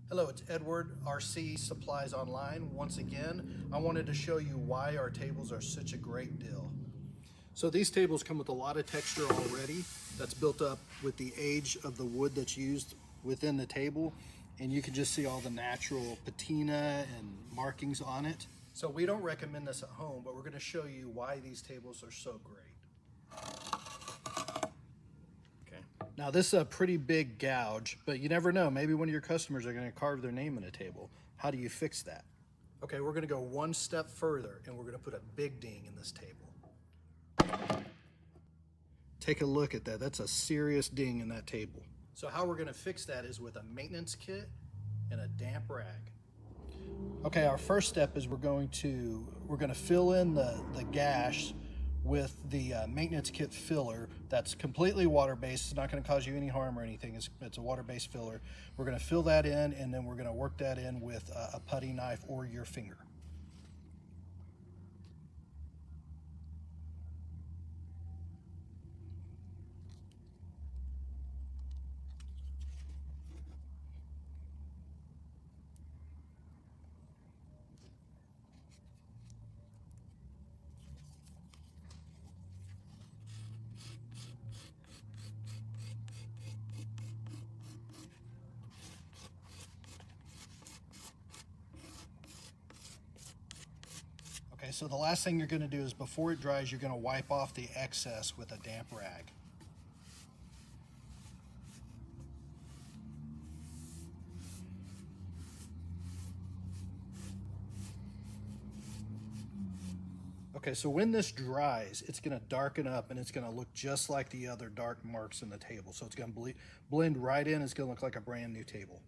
Hello, it's Edward, RC Supplies Online. Once again, I wanted to show you why our tables are such a great deal. So these tables come with a lot of texture already that's built up with the age of the wood that's used within the table, and you can just see all the natural patina and markings on it. So we don't recommend this at home, but we're going to show you why these tables are so great. Okay. Now this is a pretty big gouge, but you never know. Maybe one of your customers are going to carve their name in a table. How do you fix that? Okay, we're going to go one step further and we're going to put a big ding in this table. Take a look at that. That's a serious ding in that table. So how we're going to fix that is with a maintenance kit and a damp rag. Okay, our first step is we're going to fill in the gash with the maintenance kit filler that's completely water-based. It's not going to cause you any harm or anything. It's a water-based filler. We're going to fill that in, and then we're going to work that in with a putty knife or your finger. Okay, so the last thing you're going to do is before it dries, you're going to wipe off the excess with a damp rag. Okay, so when this dries, it's going to darken up and it's going to look just like the other dark marks in the table. So it's going to blend right in. It's going to look like a brand new table.